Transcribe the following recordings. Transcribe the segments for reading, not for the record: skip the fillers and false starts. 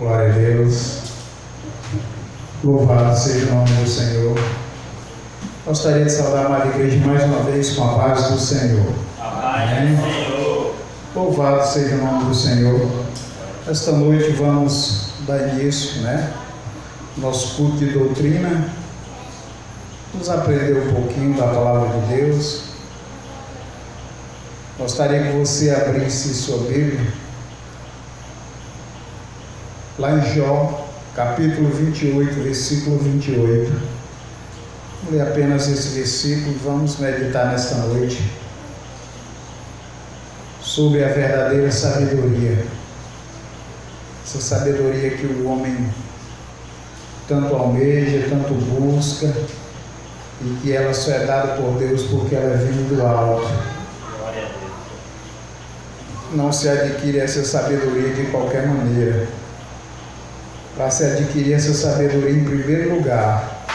Glória a Deus. Louvado seja o nome do Senhor. Gostaria de saudar a amada igreja mais uma vez com a paz do Senhor. Amém. Senhor. Louvado seja o nome do Senhor. Esta noite vamos dar início, nosso culto de doutrina. Vamos aprender um pouquinho da palavra de Deus. Gostaria que você abrisse sua Bíblia lá em Jó, capítulo 28, versículo 28. Vou ler apenas esse versículo e vamos meditar nesta noite sobre a verdadeira sabedoria. Essa sabedoria que o homem tanto almeja, tanto busca, e que ela só é dada por Deus porque ela é vinda do alto. Não se adquire essa sabedoria de qualquer maneira. Para se adquirir essa sabedoria, em primeiro lugar,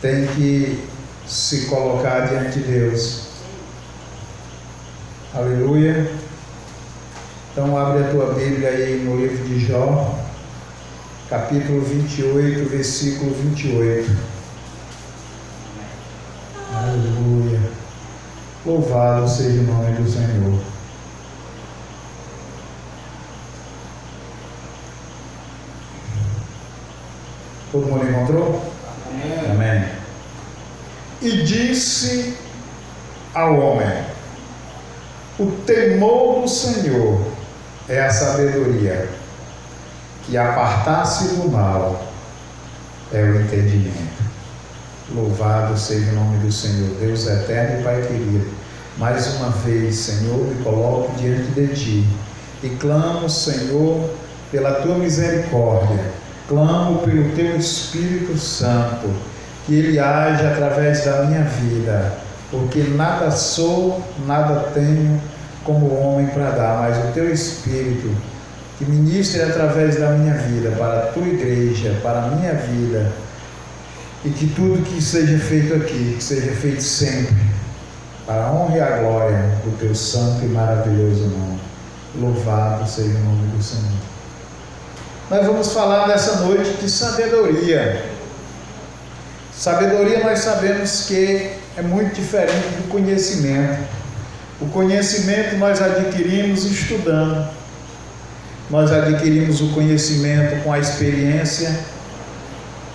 tem que se colocar diante de Deus. Aleluia. Então abre a tua Bíblia aí no livro de Jó, capítulo 28, versículo 28. Aleluia. Louvado seja o nome do Senhor. Todo mundo encontrou? Amém. Amém. E disse ao homem: o temor do Senhor é a sabedoria, e apartar-se do mal é o entendimento. Louvado seja o nome do Senhor, Deus eterno e Pai querido. Mais uma vez, Senhor, me coloco diante de Ti e clamo, Senhor, pela Tua misericórdia. Clamo pelo Teu Espírito Santo, que Ele age através da minha vida, porque nada sou, nada tenho como homem para dar, mas o Teu Espírito, que ministre através da minha vida, para a Tua igreja, para a minha vida, e que tudo que seja feito aqui, que seja feito sempre, para a honra e a glória do Teu santo e maravilhoso nome. Louvado seja o nome do Senhor. Nós vamos falar nessa noite de sabedoria. Sabedoria, nós sabemos que é muito diferente do conhecimento. O conhecimento nós adquirimos estudando. Nós adquirimos o conhecimento com a experiência.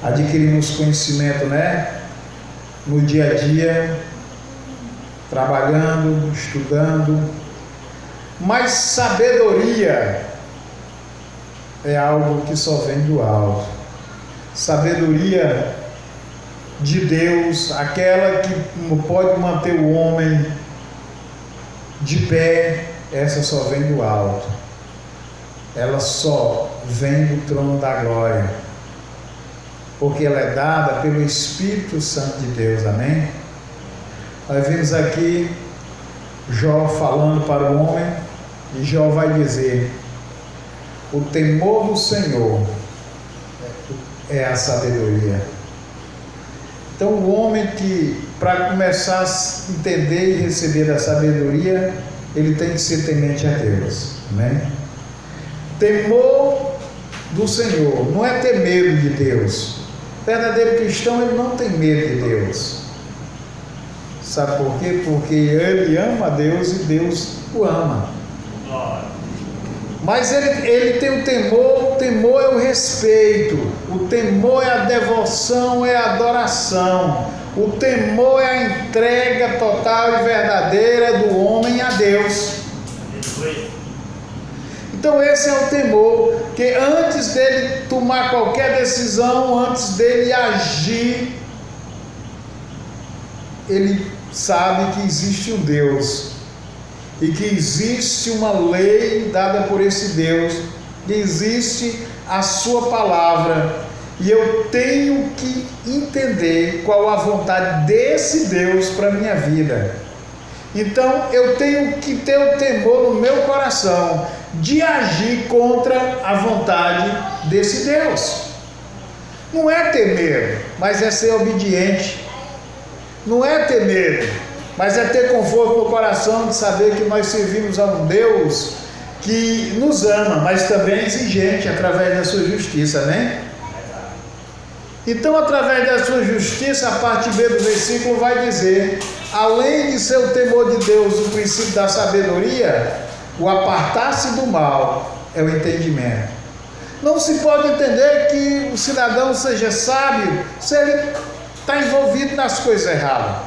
Adquirimos conhecimento, no dia a dia, trabalhando, estudando. Mas sabedoria é algo que só vem do alto. Sabedoria de Deus, aquela que pode manter o homem de pé, essa só vem do alto. Ela só vem do trono da glória, porque ela é dada pelo Espírito Santo de Deus, amém? Nós vimos aqui Jó falando para o homem, e Jó vai dizer: o temor do Senhor é a sabedoria. Então o homem que, para começar a entender e receber a sabedoria, ele tem que ser temente a Deus, amém? Temor do Senhor, não é ter medo de Deus. O verdadeiro cristão, ele não tem medo de Deus. Sabe por quê? Porque ele ama a Deus e Deus o ama. Mas ele tem o temor é o respeito, o temor é a devoção, é a adoração, o temor é a entrega total e verdadeira do homem a Deus. Então esse é o temor, que antes dele tomar qualquer decisão, antes dele agir, ele sabe que existe um Deus, e que existe uma lei dada por esse Deus, que existe a sua palavra, e eu tenho que entender qual a vontade desse Deus para a minha vida. Então eu tenho que ter o temor no meu coração de agir contra a vontade desse Deus. Não é ter medo, mas é ser obediente. Não é ter medo, mas é ter conforto no coração de saber que nós servimos a um Deus que nos ama, mas também é exigente através da sua justiça, né? Então, através da sua justiça, a parte B do versículo vai dizer: além de ser o temor de Deus, o princípio da sabedoria, o apartar-se do mal é o entendimento. Não se pode entender que o cidadão seja sábio se ele está envolvido nas coisas erradas.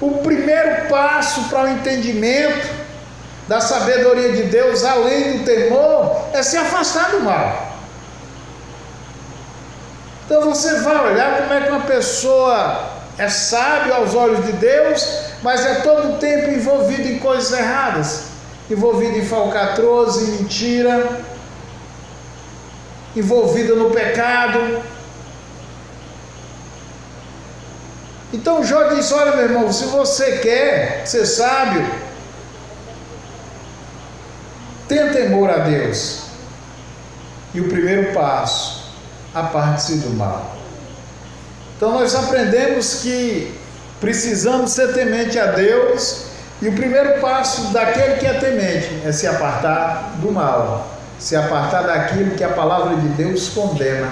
O primeiro passo para o entendimento da sabedoria de Deus, além do temor, é se afastar do mal. Então você vai olhar como é que uma pessoa é sábio aos olhos de Deus, mas é todo o tempo envolvido em coisas erradas, envolvido em falcatrua, em mentira, envolvido no pecado. Então Jó diz: olha, meu irmão, se você quer ser sábio, tenha temor a Deus. E o primeiro passo, aparte-se do mal. Então nós aprendemos que precisamos ser temente a Deus, e o primeiro passo daquele que é temente é se apartar do mal, se apartar daquilo que a palavra de Deus condena,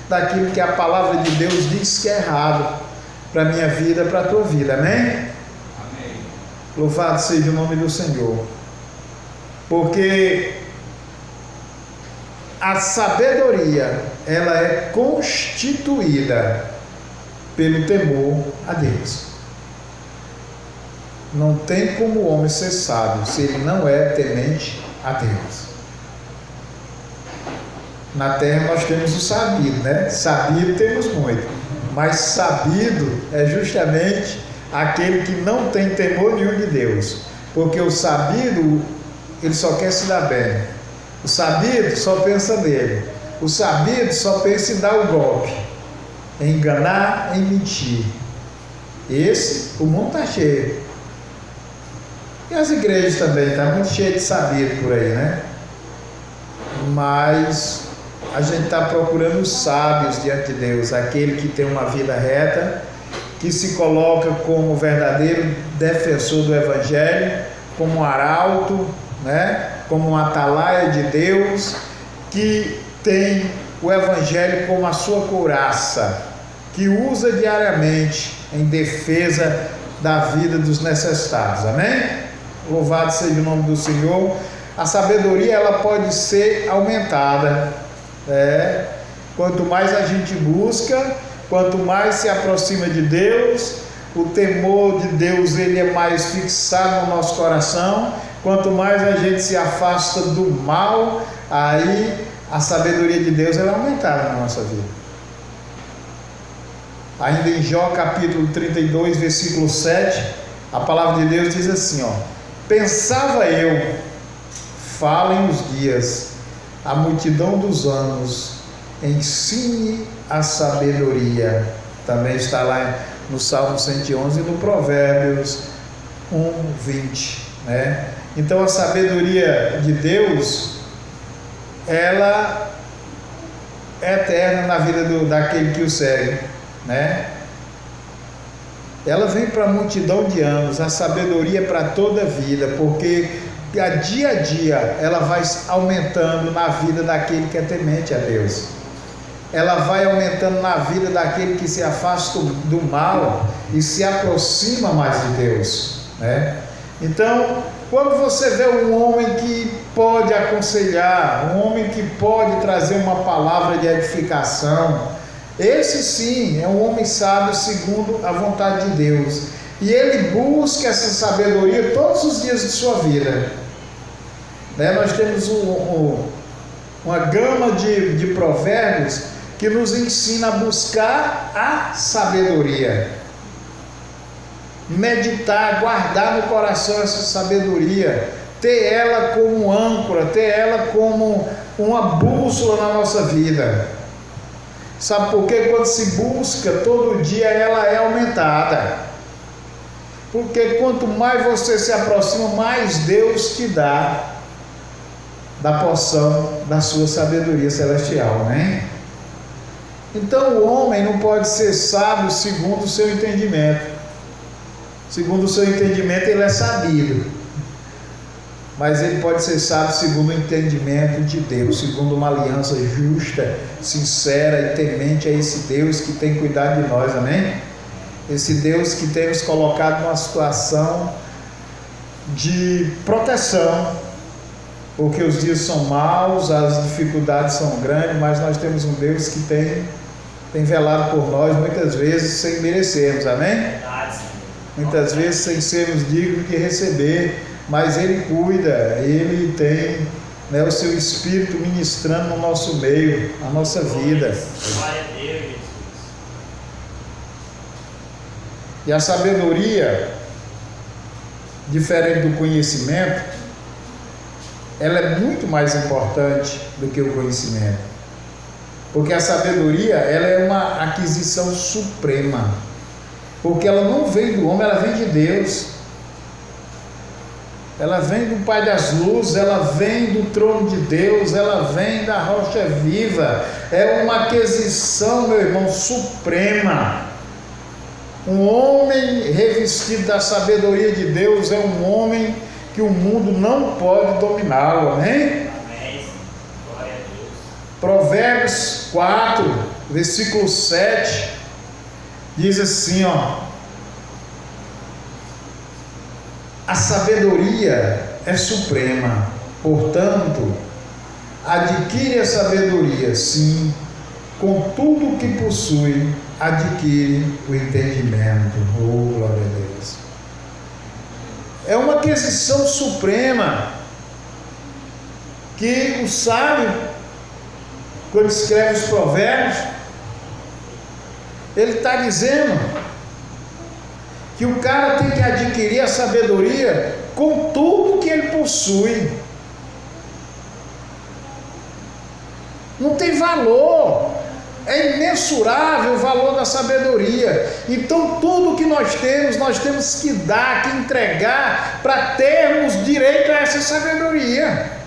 daquilo que a palavra de Deus diz que é errado para a minha vida, para a tua vida, amém? Amém. Louvado seja o nome do Senhor, porque a sabedoria, ela é constituída pelo temor a Deus. Não tem como o homem ser sábio se ele não é temente a Deus. Na terra nós temos o sabido, né? Sabido temos muito, mas sabido é justamente aquele que não tem temor nenhum de Deus, porque o sabido, ele só quer se dar bem. O sabido só pensa nele. O sabido só pensa em dar o golpe, em enganar, em mentir. Esse, o mundo está cheio. E as igrejas também, está muito cheio de sabido por aí, né? Mas a gente está procurando os sábios diante de Deus, aquele que tem uma vida reta, que se coloca como verdadeiro defensor do Evangelho, como um arauto, né? Como um atalaia de Deus, que tem o Evangelho como a sua couraça, que usa diariamente em defesa da vida dos necessitados, amém? Louvado seja o nome do Senhor. A sabedoria, ela pode ser aumentada, quanto mais a gente busca, quanto mais se aproxima de Deus, o temor de Deus, ele é mais fixado no nosso coração. Quanto mais a gente se afasta do mal, aí a sabedoria de Deus, ela é aumentada na nossa vida. Ainda em Jó capítulo 32, versículo 7, a palavra de Deus diz assim, ó: pensava eu, falem os dias, a multidão dos anos, ensine a sabedoria. Também está lá no Salmo 111 e no Provérbios 1:20, né? Então a sabedoria de Deus, ela é eterna na vida daquele que o segue, né? Ela vem para a multidão de anos, a sabedoria para toda a vida, porque dia a dia ela vai aumentando na vida daquele que é temente a Deus. Ela vai aumentando na vida daquele que se afasta do mal e se aproxima mais de Deus, né? Então, quando você vê um homem que pode aconselhar, um homem que pode trazer uma palavra de edificação, esse sim é um homem sábio segundo a vontade de Deus, e ele busca essa sabedoria todos os dias de sua vida, né? Nós temos uma gama de provérbios que nos ensina a buscar a sabedoria, meditar, guardar no coração essa sabedoria, ter ela como âncora, ter ela como uma bússola na nossa vida. Sabe por quê? Quando se busca todo dia, ela é aumentada, porque quanto mais você se aproxima, mais Deus te dá da porção da sua sabedoria celestial, né? Então o homem não pode ser sábio segundo o seu entendimento. Segundo o seu entendimento, ele é sabido. mas ele pode ser sábio segundo o entendimento de Deus, segundo uma aliança justa, sincera e temente a esse Deus que tem cuidado de nós, amém? Esse Deus que tem nos colocado numa situação de proteção, porque os dias são maus, as dificuldades são grandes, mas nós temos um Deus que tem velado por nós, muitas vezes sem merecermos, amém? Muitas vezes sem sermos dignos de receber, mas Ele cuida, Ele tem, né, o seu Espírito ministrando no nosso meio, a nossa vida. Glória a Deus, Jesus. E a sabedoria, diferente do conhecimento, ela é muito mais importante do que o conhecimento, porque a sabedoria, ela é uma aquisição suprema, porque ela não vem do homem, ela vem de Deus, ela vem do Pai das luzes, ela vem do trono de Deus, ela vem da rocha viva, é uma aquisição, meu irmão, suprema. Um homem revestido da sabedoria de Deus é um homem que o mundo não pode dominá-lo, amém? Amém. Glória a Deus. Provérbios 4, versículo 7, diz assim, ó: a sabedoria é suprema, portanto, adquire a sabedoria, sim, com tudo que possui, adquire o entendimento. Oh, glória a Deus. É uma aquisição suprema que o sábio, quando escreve os provérbios, ele está dizendo que o cara tem que adquirir a sabedoria com tudo que ele possui. Não tem valor, é imensurável o valor da sabedoria. Então tudo que nós temos que dar, que entregar, para termos direito a essa sabedoria.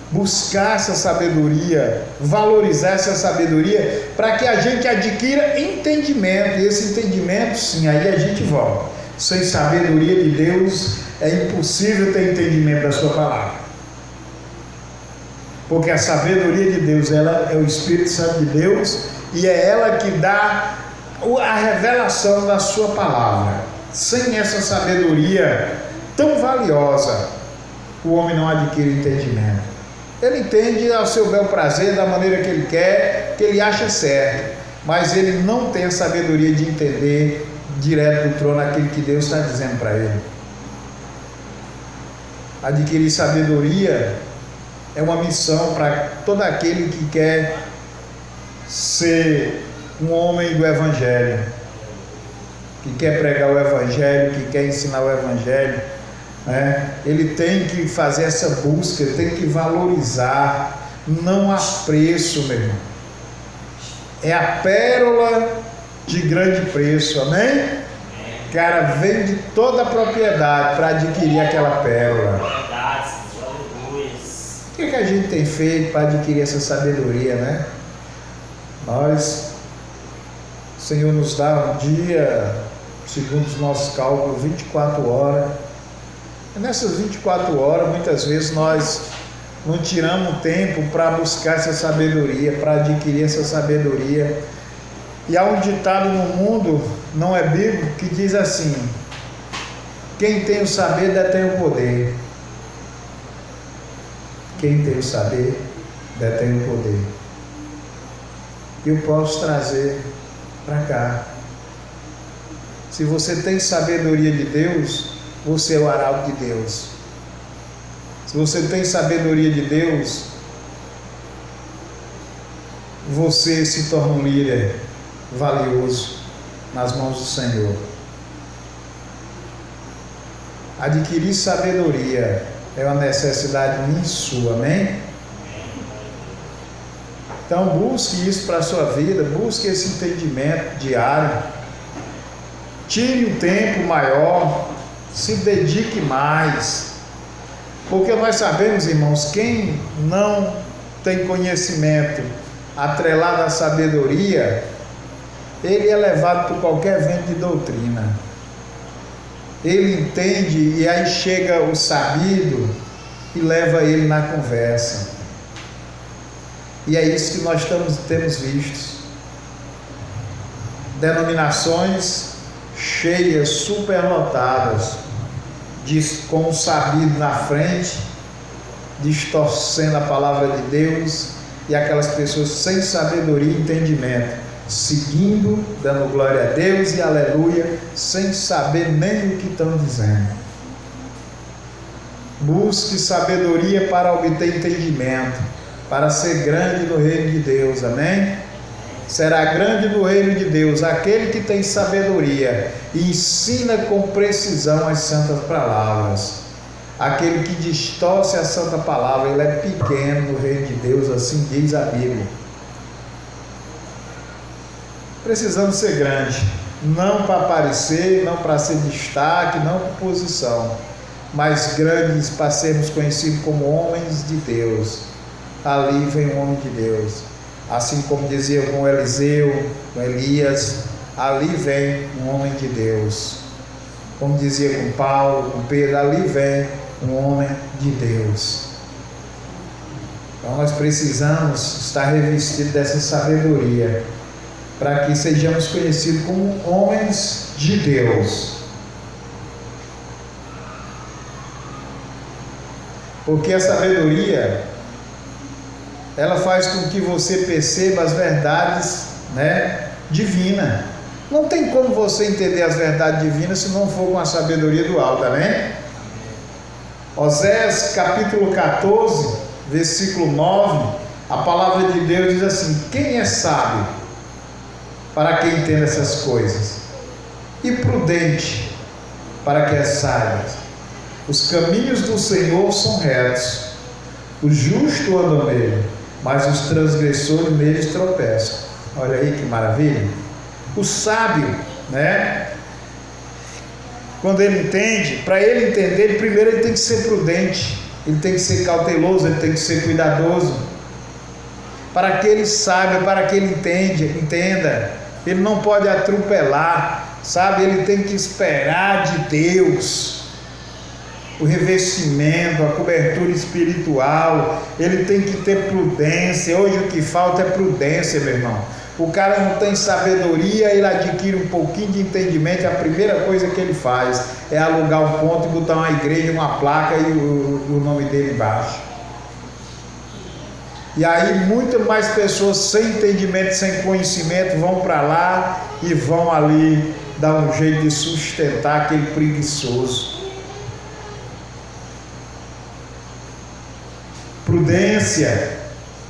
Buscar essa sabedoria, valorizar essa sabedoria, para que a gente adquira entendimento, e esse entendimento, sim, aí a gente volta. Sem sabedoria de Deus é impossível ter entendimento da sua palavra, porque a sabedoria de Deus, ela é o Espírito Santo de Deus, e é ela que dá a revelação da sua palavra. Sem essa sabedoria tão valiosa, o homem não adquire entendimento. Ele entende ao seu bel prazer, da maneira que ele quer, que ele acha certo, mas ele não tem a sabedoria de entender direto do trono aquilo que Deus está dizendo para ele. Adquirir sabedoria é uma missão para todo aquele que quer ser um homem do Evangelho, que quer pregar o Evangelho, que quer ensinar o Evangelho, né? Ele tem que fazer essa busca, ele tem que valorizar, não há preço, meu irmão. É a pérola de grande preço, amém? O cara vende toda a propriedade para adquirir aquela pérola. O que a gente tem feito para adquirir essa sabedoria, né? Nós, o Senhor nos dá um dia, segundo os nossos cálculos, 24 horas. E nessas 24 horas, muitas vezes nós não tiramos tempo para buscar essa sabedoria, para adquirir essa sabedoria. E há um ditado no mundo, não é bíblico, que diz assim: quem tem o saber detém o poder. Quem tem o saber detém o poder. Eu posso trazer para cá. Se você tem sabedoria de Deus, você é o arauto de Deus. Se você tem sabedoria de Deus, você se torna um líder valioso nas mãos do Senhor. Adquirir sabedoria é uma necessidade minha e sua, amém? Então busque isso para a sua vida, busque esse entendimento diário, tire um tempo maior, se dedique mais, porque nós sabemos, irmãos, quem não tem conhecimento atrelado à sabedoria, ele é levado por qualquer vento de doutrina. Ele entende, e aí chega o sabido e leva ele na conversa. E é isso que nós temos visto. Denominações cheias, superlotadas, com o sabido na frente, distorcendo a palavra de Deus, e aquelas pessoas sem sabedoria e entendimento, seguindo, dando glória a Deus e aleluia, sem saber nem o que estão dizendo. Busque sabedoria para obter entendimento, para ser grande no reino de Deus, amém? Será grande no reino de Deus aquele que tem sabedoria e ensina com precisão as santas palavras. Aquele que distorce a santa palavra, ele é pequeno no reino de Deus, assim diz a Bíblia. Precisamos ser grandes, não para aparecer, não para ser destaque, não por posição, mas grandes para sermos conhecidos como homens de Deus. Ali vem um homem de Deus, assim como dizia com Eliseu, com Elias, ali vem um homem de Deus. Como dizia com Paulo, com Pedro, ali vem um homem de Deus. Então nós precisamos estar revestidos dessa sabedoria, para que sejamos conhecidos como homens de Deus. Porque a sabedoria, ela faz com que você perceba as verdades, divinas. Não tem como você entender as verdades divinas se não for com a sabedoria do alto, amém? Oséias capítulo 14, versículo 9, a palavra de Deus diz assim: quem é sábio para que entenda essas coisas, e prudente para que as saiba? Os caminhos do Senhor são retos, o justo anda nele, mas os transgressores neles tropeçam. Olha aí que maravilha. O sábio, quando ele entende, para ele entender, primeiro ele tem que ser prudente, ele tem que ser cauteloso, ele tem que ser cuidadoso, para que ele saiba, para que ele entenda. Ele não pode atropelar, sabe? Ele tem que esperar de Deus o revestimento, a cobertura espiritual. Ele tem que ter prudência. Hoje o que falta é prudência, meu irmão. O cara não tem sabedoria, ele adquire um pouquinho de entendimento, a primeira coisa que ele faz é alugar um ponto e botar uma igreja, uma placa e o nome dele embaixo. E aí muitas mais pessoas sem entendimento, sem conhecimento vão para lá e vão ali dar um jeito de sustentar aquele preguiçoso. Prudência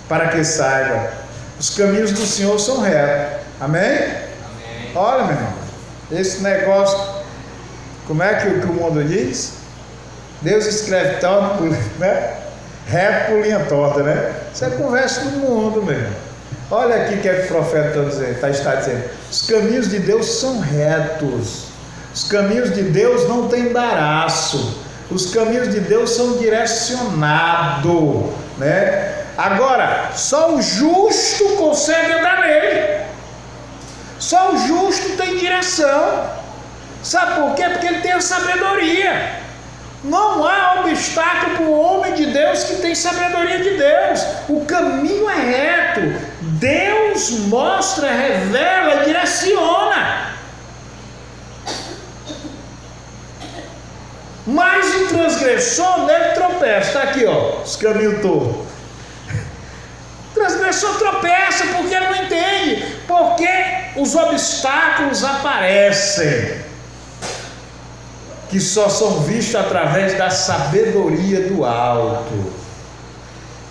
para que saiba. Os caminhos do Senhor são retos. Amém? Amém. Olha, meu irmão, esse negócio, como é que o mundo diz? Deus escreve tanto, reto por linha torta, Isso é conversa do mundo, meu irmão. Olha aqui que é que o profeta está dizendo. Os caminhos de Deus são retos. Os caminhos de Deus não tem embaraço. Os caminhos de Deus são direcionados, Agora, só o justo consegue andar nele. Só o justo tem direção. Sabe por quê? Porque ele tem a sabedoria. Não há obstáculo para o homem de Deus que tem sabedoria de Deus. O caminho é reto. Deus mostra, revela, direciona. Mas o transgressor nele tropeça. Está aqui, os caminhos todos. O transgressor tropeça porque ele não entende. Porque os obstáculos aparecem, que só são vistos através da sabedoria do alto.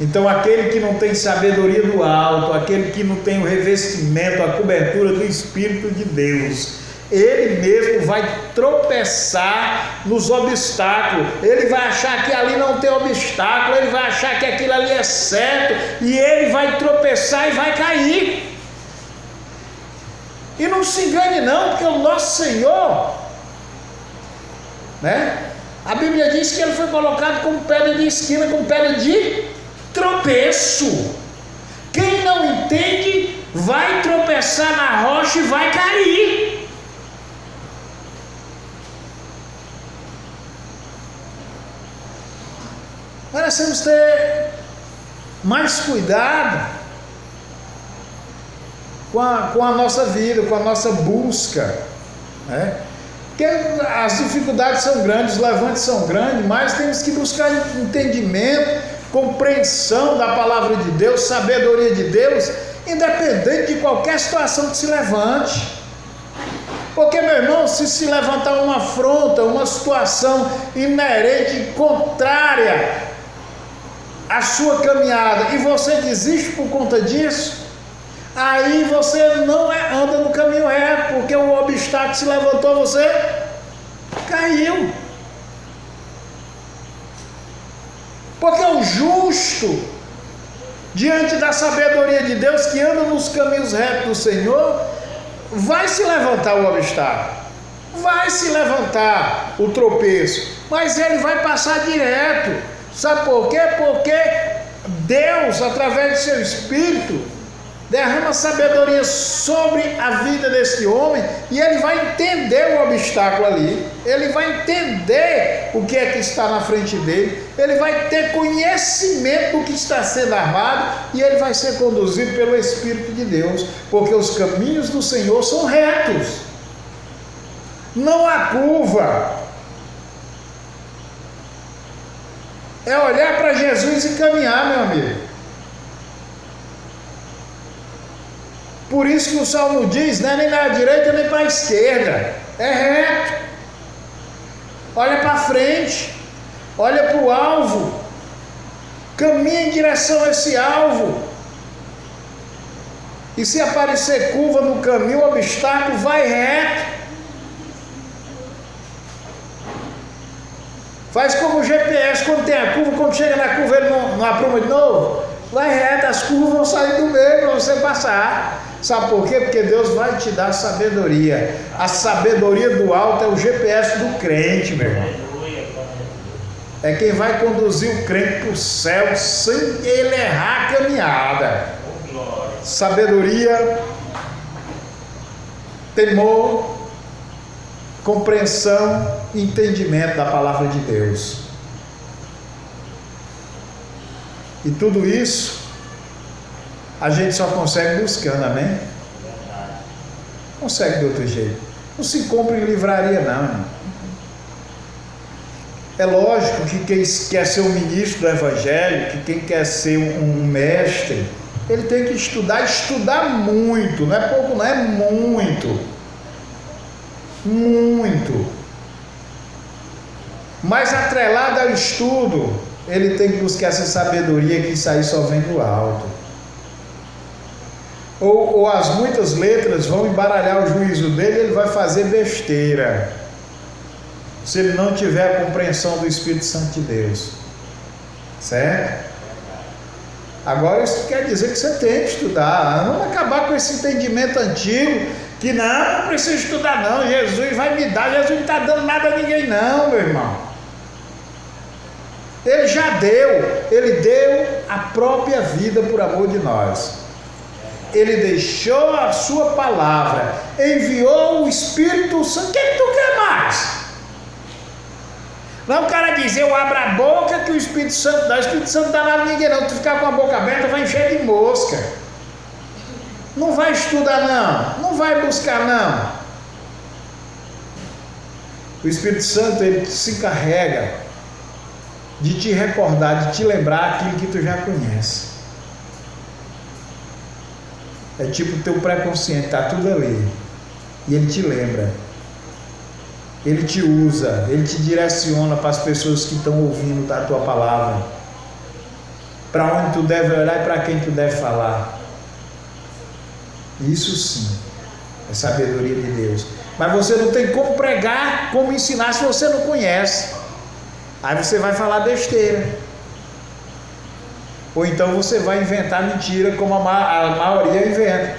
Então aquele que não tem sabedoria do alto, aquele que não tem o revestimento, a cobertura do Espírito de Deus, ele mesmo vai tropeçar nos obstáculos. Ele vai achar que ali não tem obstáculo, ele vai achar que aquilo ali é certo, e ele vai tropeçar e vai cair. E não se engane não, porque o nosso Senhor, a Bíblia diz que ele foi colocado como pedra de esquina, como pedra de tropeço. Quem não entende vai tropeçar na rocha e vai cair. Nós temos que ter mais cuidado com a nossa vida, com a nossa busca, né? Porque as dificuldades são grandes, os levantes são grandes, mas temos que buscar entendimento, compreensão da palavra de Deus, sabedoria de Deus, independente de qualquer situação que se levante. Porque, meu irmão, se levantar uma afronta, uma situação inerente, contrária à sua caminhada, e você desiste por conta disso, aí você não anda no caminho reto, porque o obstáculo se levantou, você caiu. Porque o justo, diante da sabedoria de Deus, que anda nos caminhos retos do Senhor, vai se levantar o obstáculo, vai se levantar o tropeço, mas ele vai passar direto. Sabe por quê? Porque Deus, através do seu Espírito, derrama sabedoria sobre a vida desse homem, e ele vai entender o obstáculo ali, ele vai entender o que é que está na frente dele, ele vai ter conhecimento do que está sendo armado, e ele vai ser conduzido pelo Espírito de Deus, porque os caminhos do Senhor são retos, não há curva. É olhar para Jesus e caminhar, meu amigo. Por isso que o Salmo diz, não é nem na direita nem para a esquerda, é reto. Olha para frente, olha para o alvo, caminha em direção a esse alvo. E se aparecer curva no caminho, o obstáculo, vai reto. Faz como o GPS, quando tem a curva, quando chega na curva ele não apruma de novo. Vai reto, as curvas vão sair do meio para você passar. Sabe por quê? Porque Deus vai te dar sabedoria. A sabedoria do alto é o GPS do crente, meu irmão. É quem vai conduzir o crente para o céu sem ele errar a caminhada. Sabedoria, temor, compreensão e entendimento da palavra de Deus. E tudo isso a gente só consegue buscando, amém? Consegue de outro jeito. Não se compra em livraria, não, irmão. É lógico que quem quer ser um ministro do Evangelho, que quem quer ser um mestre, ele tem que estudar muito, não é pouco, não é muito. Muito. Mas atrelado ao estudo, ele tem que buscar essa sabedoria, que isso aí só vem do alto. Ou as muitas letras vão embaralhar o juízo dele, ele vai fazer besteira, se ele não tiver a compreensão do Espírito Santo de Deus, certo? Agora isso quer dizer que você tem que estudar. Vamos acabar com esse entendimento antigo, que não precisa estudar não, Jesus vai me dar. Jesus não está dando nada a ninguém não, meu irmão. Ele já deu, ele deu a própria vida por amor de nós. Ele deixou a sua palavra, enviou o Espírito Santo. O que tu quer mais? Não o cara dizer, eu abro a boca que o Espírito Santo dá. O Espírito Santo não dá nada a ninguém não. Tu ficar com a boca aberta vai encher de mosca. Não vai estudar não vai buscar não. O Espírito Santo, ele se encarrega de te recordar, de te lembrar aquilo que tu já conhece. É tipo o teu pré-consciente, está tudo ali. E ele te lembra. Ele te usa, ele te direciona para as pessoas que estão ouvindo a tua palavra. Para onde tu deve olhar e para quem tu deve falar. Isso sim é sabedoria de Deus. Mas você não tem como pregar, como ensinar se você não conhece. Aí você vai falar besteira. Ou então você vai inventar mentira, como a maioria inventa.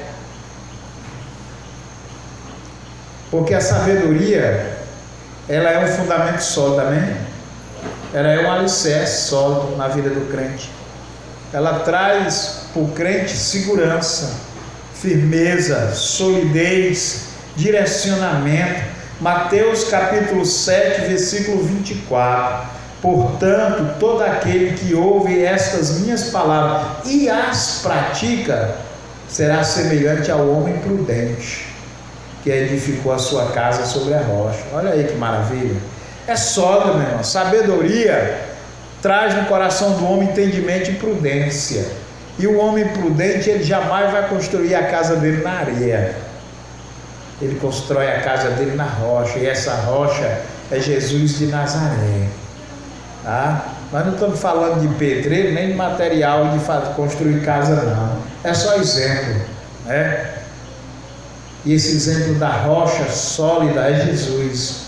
Porque a sabedoria, ela é um fundamento sólido, amém? Ela é um alicerce sólido na vida do crente. Ela traz para o crente segurança, firmeza, solidez, direcionamento. Mateus capítulo 7, versículo 24. Portanto, todo aquele que ouve estas minhas palavras e as pratica, será semelhante ao homem prudente, que edificou a sua casa sobre a rocha. Olha aí que maravilha. É sólido, meu irmão. Sabedoria traz no coração do homem entendimento e prudência. E o homem prudente, ele jamais vai construir a casa dele na areia. Ele constrói a casa dele na rocha. E essa rocha é Jesus de Nazaré. Tá? Nós não estamos falando de pedreiro, nem de material de construir casa, não. É só exemplo, né? E esse exemplo da rocha sólida é Jesus.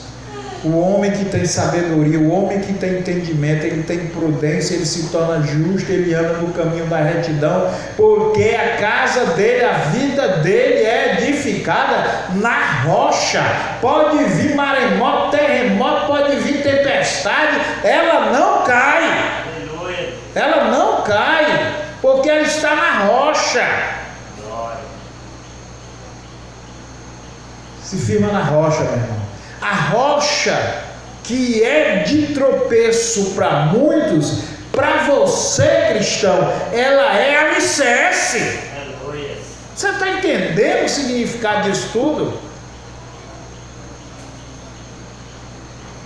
O homem que tem sabedoria, o homem que tem entendimento, ele tem prudência, ele se torna justo, ele anda no caminho da retidão, porque a casa dele, a vida dele é edificada na rocha. Pode vir maremoto, terremoto, pode vir tempestade, ela não cai. Aleluia. Ela não cai, porque ela está na rocha. Glória. Se firma na rocha, meu irmão. A rocha que é de tropeço para muitos, para você cristão, ela é alicerce. Aleluia. Você está entendendo o significado disso tudo?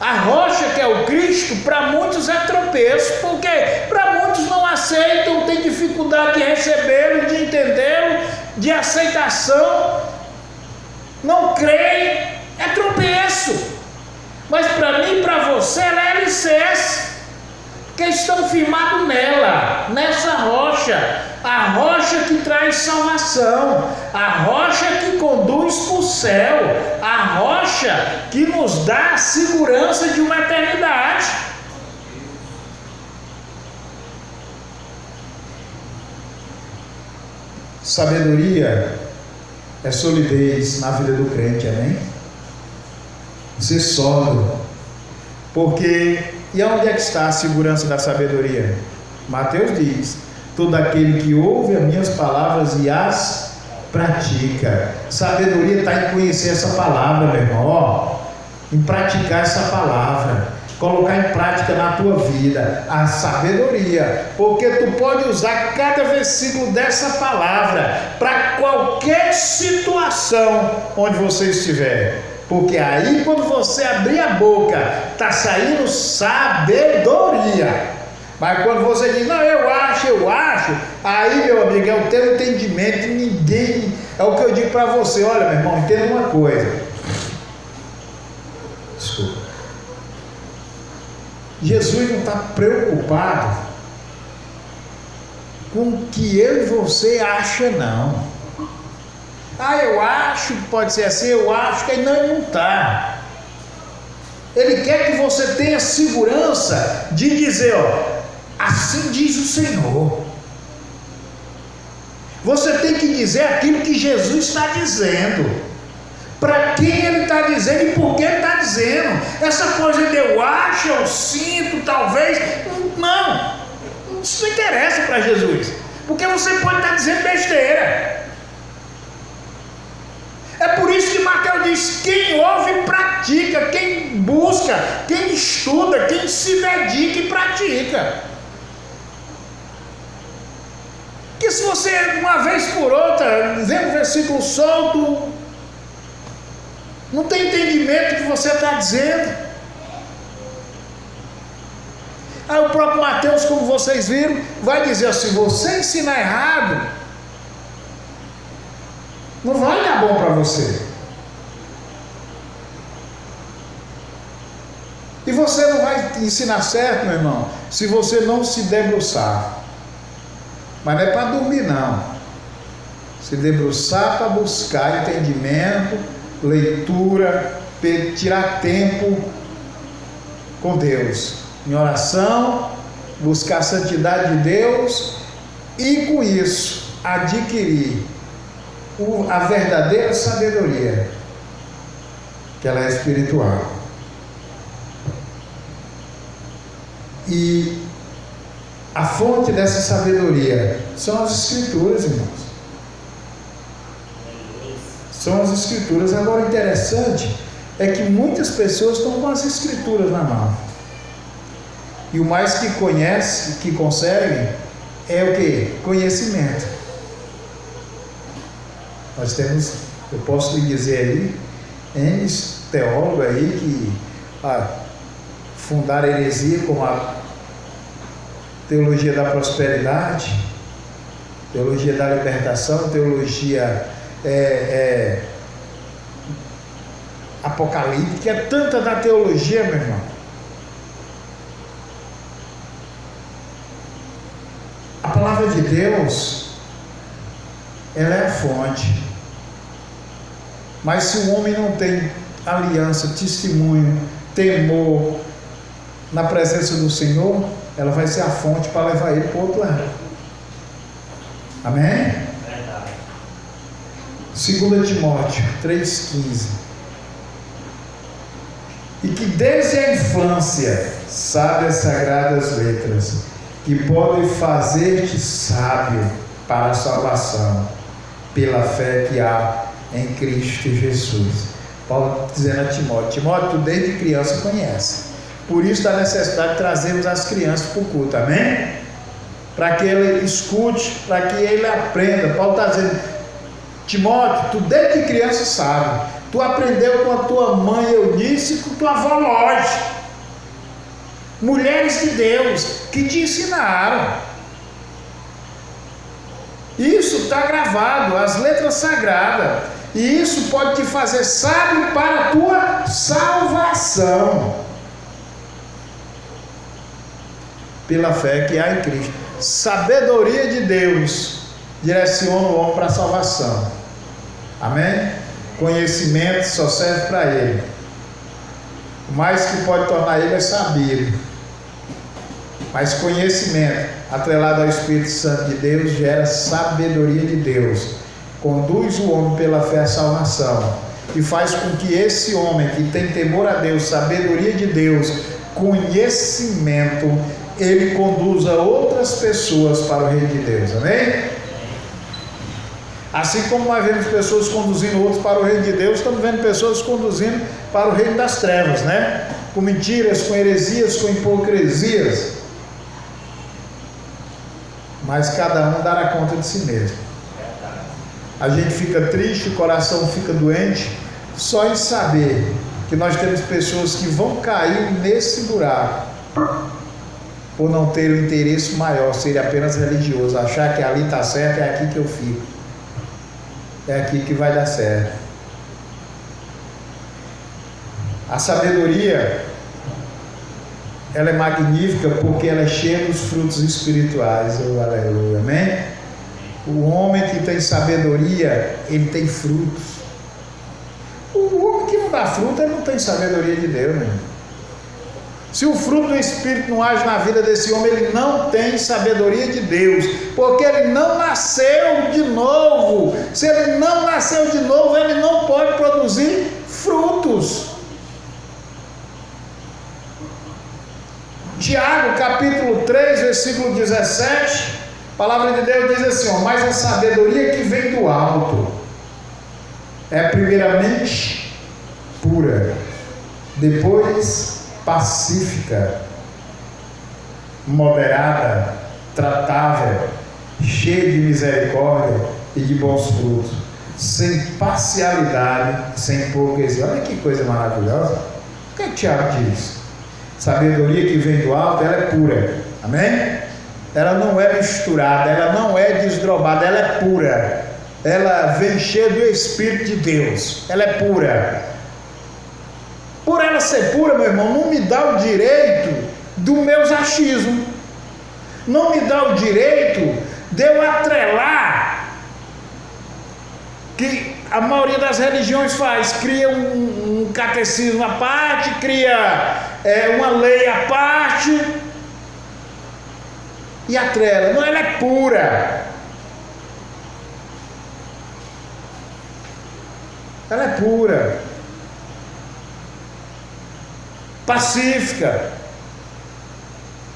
A rocha que é o Cristo, para muitos é tropeço, porque para muitos não aceitam, tem dificuldade de recebê-lo, de entendê-lo, de aceitação, não creem. É tropeço, mas para mim e para você ela é alicerce, porque estão firmados nela, nessa rocha, a rocha que traz salvação, a rocha que conduz para o céu, a rocha que nos dá a segurança de uma eternidade. Sabedoria é solidez na vida do crente, amém? Ser sólido, porque e aonde é que está a segurança da sabedoria? Mateus diz: todo aquele que ouve as minhas palavras e as pratica. Sabedoria está em conhecer essa palavra, meu irmão, ó, em praticar essa palavra, colocar em prática na tua vida a sabedoria, porque tu pode usar cada versículo dessa palavra para qualquer situação onde você estiver. Porque aí quando você abrir a boca, está saindo sabedoria. Mas quando você diz, não, eu acho, aí, meu amigo, é o teu entendimento, ninguém, é o que eu digo para você. Olha, meu irmão, entenda uma coisa. Desculpa. Jesus não está preocupado com o que eu e você acha, não. Eu acho que pode ser assim, eu acho que não, ele não está. Ele quer que você tenha segurança de dizer, ó, assim diz o Senhor. Você tem que dizer aquilo que Jesus está dizendo, para quem ele está dizendo e por que ele está dizendo. Essa coisa de eu acho, eu sinto, talvez, não, isso não interessa para Jesus, porque você pode estar dizendo besteira. É por isso que Mateus diz: quem ouve pratica, quem busca, quem estuda, quem se dedica e pratica. Porque se você, uma vez por outra, vê um versículo solto, não tem entendimento do que você está dizendo. Aí o próprio Mateus, como vocês viram, vai dizer assim: você ensinar errado, não vai dar bom para você. E você não vai ensinar certo, meu irmão, se você não se debruçar. Mas não é para dormir, não. Se debruçar para buscar entendimento, leitura, tirar tempo com Deus, em oração, buscar a santidade de Deus e com isso adquirir a verdadeira sabedoria, que ela é espiritual. E a fonte dessa sabedoria são as Escrituras, irmãos. São as Escrituras. Agora, o interessante é que muitas pessoas estão com as Escrituras na mão. E o mais que conhece, que consegue, é o que? Conhecimento. Nós temos, eu posso lhe dizer aí, N teólogos aí que fundaram heresia como a teologia da prosperidade, teologia da libertação, teologia apocalíptica, é tanta da teologia, meu irmão. A palavra de Deus, ela é a fonte. Mas se o homem não tem aliança, testemunho, temor na presença do Senhor, ela vai ser a fonte para levar ele para o outro lado. Amém? Verdade. 2 Timóteo 3,15. E que desde a infância sabe as sagradas letras, que podem fazer-te sábio para a salvação, pela fé que há em Cristo Jesus. Paulo dizendo a Timóteo: Timóteo, tu desde criança conhece. Por isso da necessidade de trazermos as crianças para o culto, amém? Para que ele escute, para que ele aprenda. Paulo está dizendo: Timóteo, tu desde criança sabe. Tu aprendeu com a tua mãe Eunice e com tua avó Lorde, mulheres de Deus que te ensinaram. Isso está gravado, as letras sagradas, e isso pode te fazer sábio para a tua salvação, pela fé que há em Cristo. Sabedoria de Deus direciona o homem para a salvação, amém? Conhecimento só serve para ele. O mais que pode tornar ele é sabido. Mas conhecimento atrelado ao Espírito Santo de Deus gera sabedoria de Deus, conduz o homem pela fé à salvação e faz com que esse homem que tem temor a Deus, sabedoria de Deus, conhecimento, ele conduza outras pessoas para o reino de Deus, amém? Assim como nós vemos pessoas conduzindo outros para o reino de Deus, estamos vendo pessoas conduzindo para o reino das trevas, né? Com mentiras, com heresias, com hipocrisias. Mas cada um dará conta de si mesmo. A gente fica triste, o coração fica doente, só em saber que nós temos pessoas que vão cair nesse buraco, por não ter o interesse maior, ser apenas religioso, achar que ali está certo, é aqui que eu fico, é aqui que vai dar certo. A sabedoria, ela é magnífica porque ela é cheia dos frutos espirituais. Oh, aleluia, amém? O homem que tem sabedoria, ele tem frutos. O homem que não dá fruto, ele não tem sabedoria de Deus, né? Se o fruto do Espírito não age na vida desse homem, ele não tem sabedoria de Deus, porque ele não nasceu de novo. Se ele não nasceu de novo, ele não pode produzir frutos. Tiago, capítulo 3, versículo 17, a palavra de Deus diz assim: ó, mas a sabedoria que vem do alto é primeiramente pura, depois pacífica, moderada, tratável, cheia de misericórdia e de bons frutos, sem parcialidade, sem hipocrisia. Olha que coisa maravilhosa. O que Tiago diz? Sabedoria que vem do alto, ela é pura, amém? Ela não é misturada, ela não é desdobada, ela é pura. Ela vem cheia do Espírito de Deus, ela é pura. Por ela ser pura, meu irmão, não me dá o direito do meu achismo, não me dá o direito de eu atrelar, que a maioria das religiões faz, cria um catecismo à parte, cria uma lei à parte e atrela. Não, ela é pura, ela é pura, pacífica.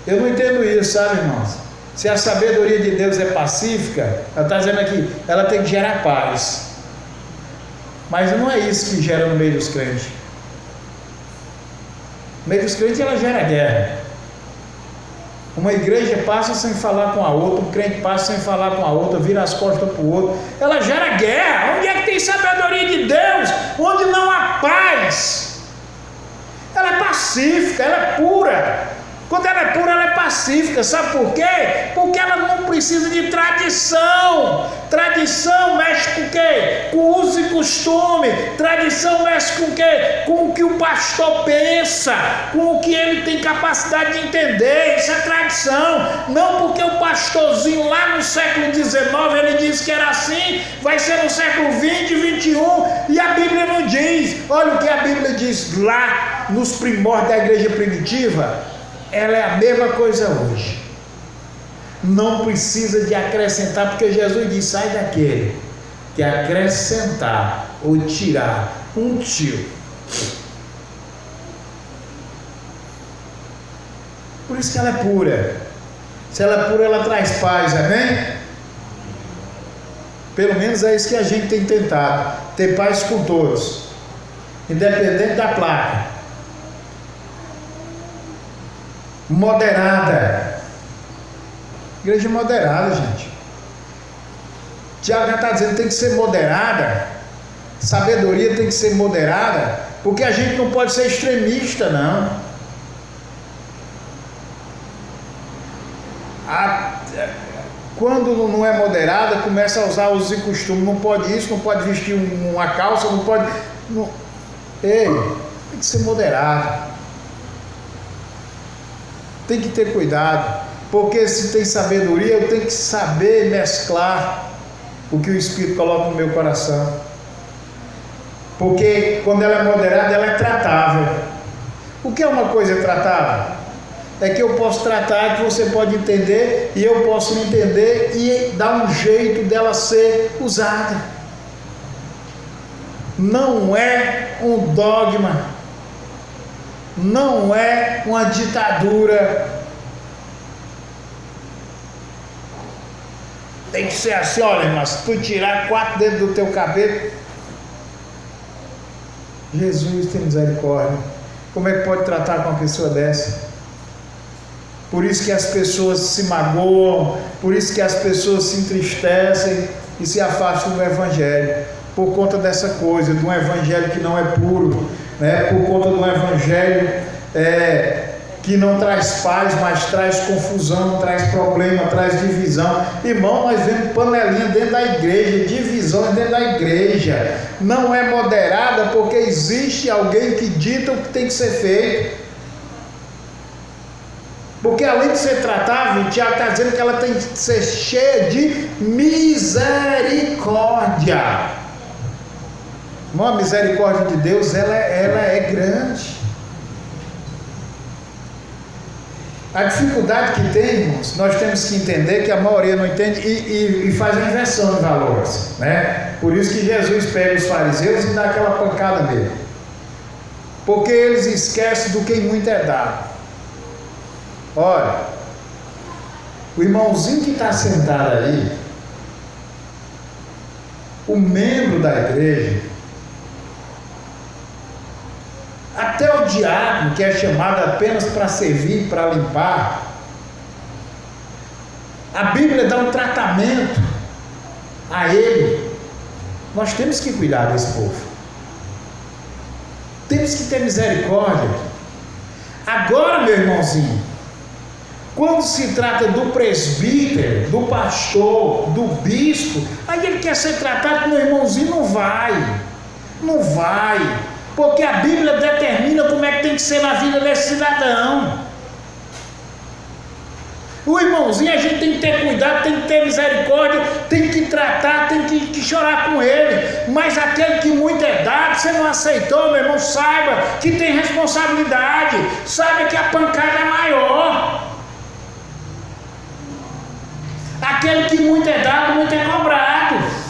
Eu não entendo isso, sabe, irmãos? Se a sabedoria de Deus é pacífica, ela está dizendo aqui, ela tem que gerar paz. Mas não é isso que gera no meio dos crentes. No meio dos crentes ela gera guerra. Uma igreja passa sem falar com a outra, um crente passa sem falar com a outra, vira as costas para o outro. Ela gera guerra. Onde é que tem sabedoria de Deus? Onde não há paz. Ela é pacífica, ela é pura. Quando ela é pura, ela é pacífica. Sabe por quê? Porque ela não precisa de tradição. Tradição mexe com o quê? Com uso e costume. Tradição mexe com o quê? Com o que o pastor pensa, com o que ele tem capacidade de entender. Isso é tradição. Não porque o pastorzinho lá no século XIX ele disse que era assim, vai ser no século XX, XXI, e a Bíblia não diz. Olha o que a Bíblia diz lá nos primórdios da igreja primitiva. Ela é a mesma coisa hoje. Não precisa de acrescentar, porque Jesus diz: sai daquele que acrescentar ou tirar um tio. Por isso que ela é pura. Se ela é pura, ela traz paz, amém? Pelo menos é isso que a gente tem tentado, ter paz com todos, independente da placa. Moderada. Igreja moderada, gente. Tiago já está dizendo que tem que ser moderada. Sabedoria tem que ser moderada, porque a gente não pode ser extremista, não. Quando não é moderada, começa a usar os costumes. Não pode isso, não pode vestir uma calça, não pode. Não. Ei, tem que ser moderado. Tem que ter cuidado, porque se tem sabedoria, eu tenho que saber mesclar o que o Espírito coloca no meu coração. Porque quando ela é moderada, ela é tratável. O que é uma coisa tratável? É que eu posso tratar, que você pode entender, e eu posso entender e dar um jeito dela ser usada. Não é um dogma. Não é uma ditadura. Tem que ser assim, olha, mas se tu tirar 4 dedos do teu cabelo, Jesus tem misericórdia. Como é que pode tratar com uma pessoa dessa? Por isso que as pessoas se magoam, por isso que as pessoas se entristecem e se afastam do Evangelho, por conta dessa coisa, de um Evangelho que não é puro, né? Por conta de um Evangelho que não traz paz, mas traz confusão, traz problema, traz divisão. Irmão, nós vemos panelinha dentro da igreja, divisão dentro da igreja. Não é moderada porque existe alguém que dita o que tem que ser feito. Porque além de ser tratável, o Tiago está dizendo que ela tem que ser cheia de misericórdia. Irmão, a misericórdia de Deus, ela é grande. A dificuldade que tem, irmãos, nós temos que entender que a maioria não entende e faz uma inversão de valores, né? Por isso que Jesus pega os fariseus e dá aquela pancada nele. Porque eles esquecem do que muito é dado. Olha, o irmãozinho que está sentado ali, o membro da igreja, até o diácono, que é chamado apenas para servir, para limpar, a Bíblia dá um tratamento a ele. Nós temos que cuidar desse povo, temos que ter misericórdia. Agora, meu irmãozinho, quando se trata do presbítero, do pastor, do bispo, aí ele quer ser tratado, meu irmãozinho, não vai, porque a Bíblia determina como é que tem que ser na vida desse cidadão. O irmãozinho, a gente tem que ter cuidado, tem que ter misericórdia, tem que tratar, tem que chorar com ele. Mas aquele que muito é dado, você não aceitou, meu irmão, saiba que tem responsabilidade, saiba que a pancada é maior. Aquele que muito é dado, muito é cobrado.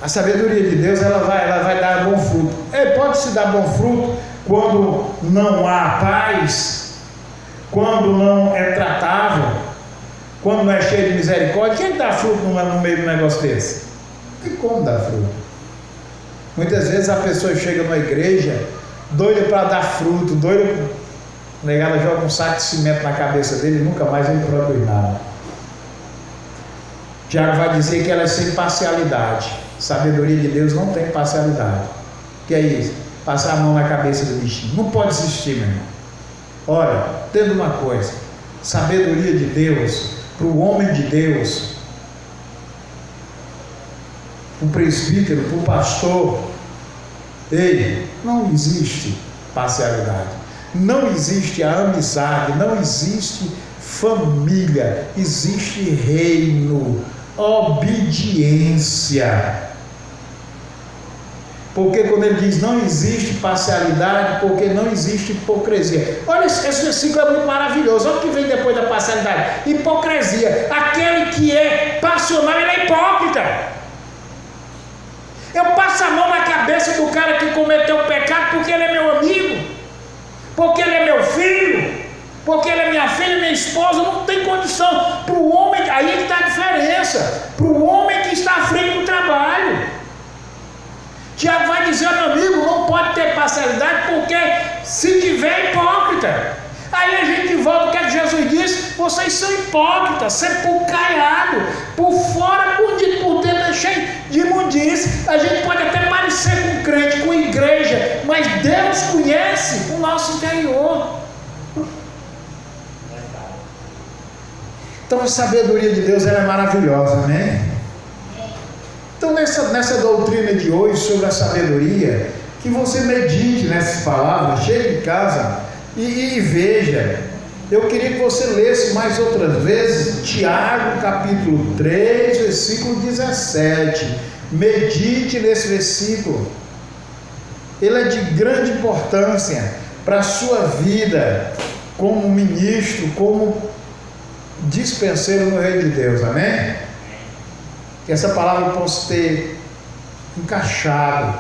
A sabedoria de Deus, ela vai dar bom fruto. Pode-se dar bom fruto quando não há paz, quando não é tratável, quando não é cheio de misericórdia, quem dá fruto no meio de um negócio desse? Não tem como dar fruto. Muitas vezes a pessoa chega numa igreja doida para dar fruto, doida, o negado joga um saco de cimento na cabeça dele e nunca mais ele produz nada. Tiago vai dizer que ela é sem parcialidade. Sabedoria de Deus não tem parcialidade. O que é isso? Passar a mão na cabeça do bichinho. Não pode existir, meu irmão. Olha, tendo uma coisa, sabedoria de Deus, para o homem de Deus, para o presbítero, para o pastor, não existe parcialidade, não existe a amizade, não existe família, existe reino, obediência. Porque quando ele diz não existe parcialidade, porque não existe hipocrisia. Olha, esse versículo é muito maravilhoso. Olha o que vem depois da parcialidade: hipocrisia. Aquele que é passional, ele é hipócrita. Eu passo a mão na cabeça do cara que cometeu o pecado porque ele é meu amigo, porque ele é meu filho, porque ele é minha filha, minha esposa. Não tem condição. Para o homem, aí que está a diferença. Para o homem que está à frente do trabalho, Tiago vai dizer: meu amigo, não pode ter parcialidade, porque se tiver é hipócrita. Aí a gente volta ao que Jesus disse: vocês são hipócritas, sepulcaiados, por fora, por dentro é cheio de imundície. A gente pode até parecer com crente, com igreja, mas Deus conhece o nosso interior. Então a sabedoria de Deus, ela é maravilhosa, né? Então nessa doutrina de hoje sobre a sabedoria, que você medite nessas palavras, chegue em casa e veja. Eu queria que você lesse mais outras vezes Tiago capítulo 3, versículo 17. Medite nesse versículo. Ele é de grande importância para a sua vida como ministro, como dispenseiro no reino de Deus, amém? Que essa palavra possa ter encaixado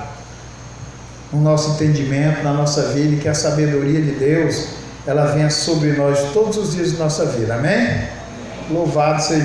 no nosso entendimento, na nossa vida, e que a sabedoria de Deus, ela venha sobre nós todos os dias da nossa vida, amém? Louvado seja o